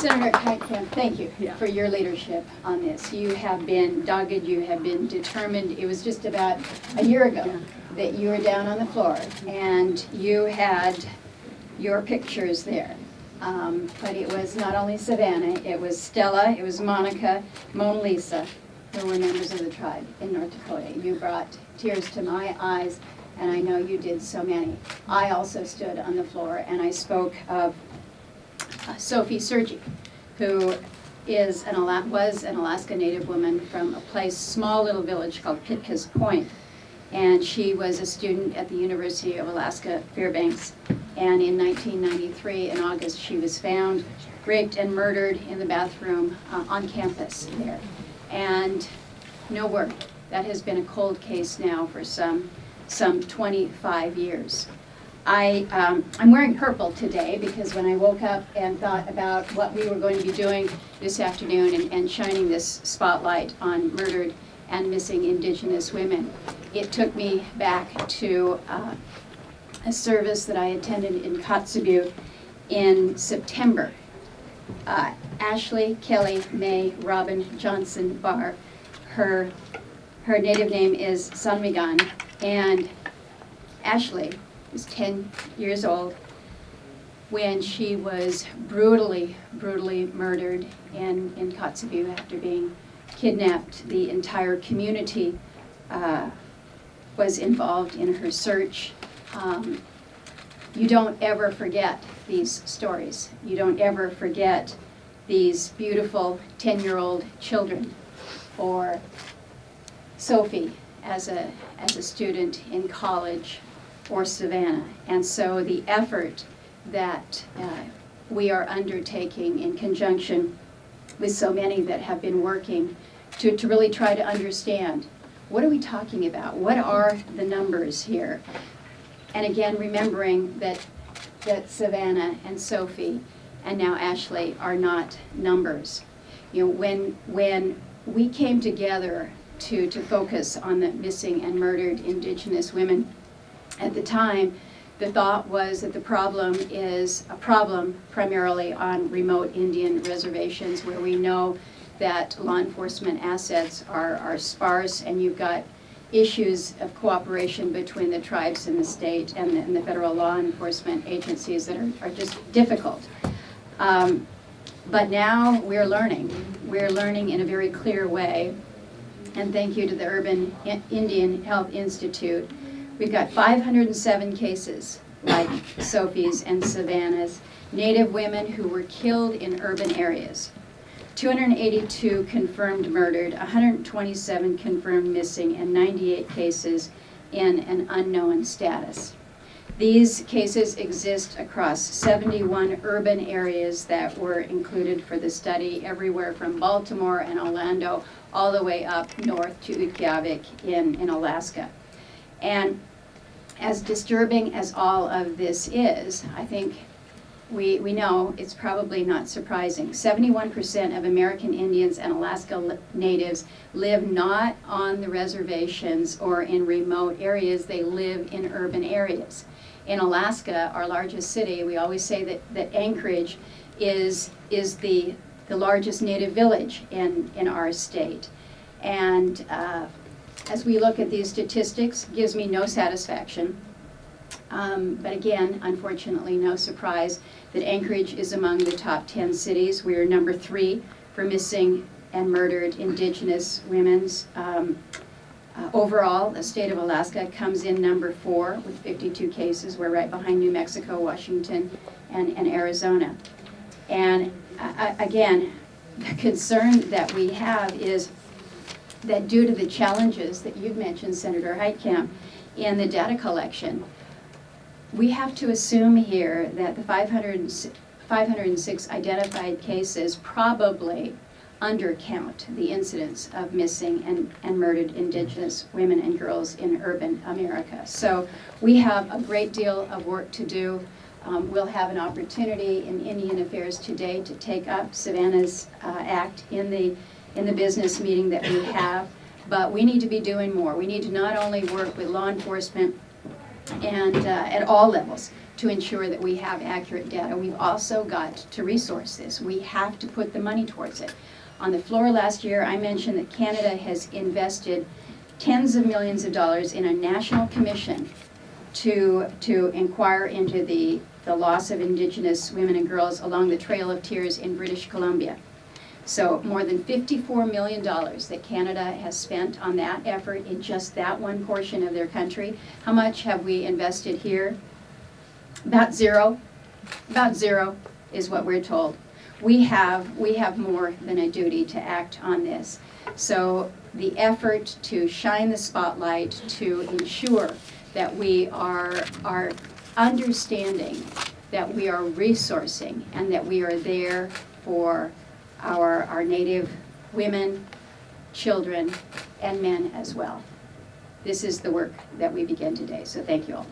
Senator Heitkamp, thank you Yeah. for your leadership on this. You have been dogged, you have been determined. It was just about a year ago that you were down on the floor and you had your pictures there. But it was not only Savannah, it was Stella, it was Monica, Mona Lisa, who were members of the tribe in North Dakota. You brought tears to my eyes, and I know you did so many. I also stood on the floor and I spoke of Sophie Sergi, who was an Alaska Native woman from a small little village called Pitka's Point. And she was a student at the University of Alaska Fairbanks. And in 1993, in August, she was found raped and murdered in the bathroom on campus there. And no word. That has been a cold case now for some 25 years. I'm wearing purple today because when I woke up and thought about what we were going to be doing this afternoon and shining this spotlight on murdered and missing Indigenous women, it took me back to a service that I attended in Kotzebue in September. Ashley Kelly May Robin Johnson Barr, her native name is Sanmigan, and Ashley was 10 years old when she was brutally murdered in Kotzebue after being kidnapped. The entire community was involved in her search. You don't ever forget these stories. You don't ever forget these beautiful 10-year-old children, or Sophie as a student in college, or Savannah. And so the effort that we are undertaking in conjunction with so many that have been working to really try to understand, what are we talking about? What are the numbers here? And again, remembering that Savannah and Sophie and now Ashley are not numbers. You know, when we came together to focus on the missing and murdered Indigenous women, at the time, the thought was that the problem is a problem primarily on remote Indian reservations where we know that law enforcement assets are sparse, and you've got issues of cooperation between the tribes and the state and the federal law enforcement agencies that are just difficult. But now we're learning. We're learning in a very clear way, and thank you to the Urban Indian Health Institute. We've got 507 cases like Sophie's and Savannah's, Native women who were killed in urban areas. 282 confirmed murdered, 127 confirmed missing, and 98 cases in an unknown status. These cases exist across 71 urban areas that were included for the study, everywhere from Baltimore and Orlando all the way up north to Utqiagvik in Alaska. And as disturbing as all of this is, I think we know it's probably not surprising. 71% of American Indians and Alaska Natives live not on the reservations or in remote areas. They live in urban areas. In Alaska, our largest city, we always say that Anchorage is the largest Native village in our state. And as we look at these statistics, it gives me no satisfaction. But again, unfortunately, no surprise that Anchorage is among the top 10 cities. We are number 3 for missing and murdered Indigenous women's. Overall, the state of Alaska comes in number 4 with 52 cases. We're right behind New Mexico, Washington, and Arizona. And again, the concern that we have is that due to the challenges that you've mentioned, Senator Heitkamp, in the data collection, we have to assume here that the 506 identified cases probably undercount the incidence of missing and murdered Indigenous women and girls in urban America. So we have a great deal of work to do. We'll have an opportunity in Indian Affairs today to take up Savannah's act in the business meeting that we have, but we need to be doing more. We need to not only work with law enforcement and at all levels to ensure that we have accurate data. We've also got to resource this. We have to put the money towards it. On the floor last year, I mentioned that Canada has invested tens of millions of dollars in a national commission to inquire into the loss of Indigenous women and girls along the Trail of Tears in British Columbia. So more than $54 million that Canada has spent on that effort in just that one portion of their country. How much have we invested here? About zero. About zero is what we're told. We have more than a duty to act on this. So the effort to shine the spotlight, to ensure that we are understanding, that we are resourcing, and that we are there for our Native women, children, and men as well. This is the work that we begin today, so thank you all.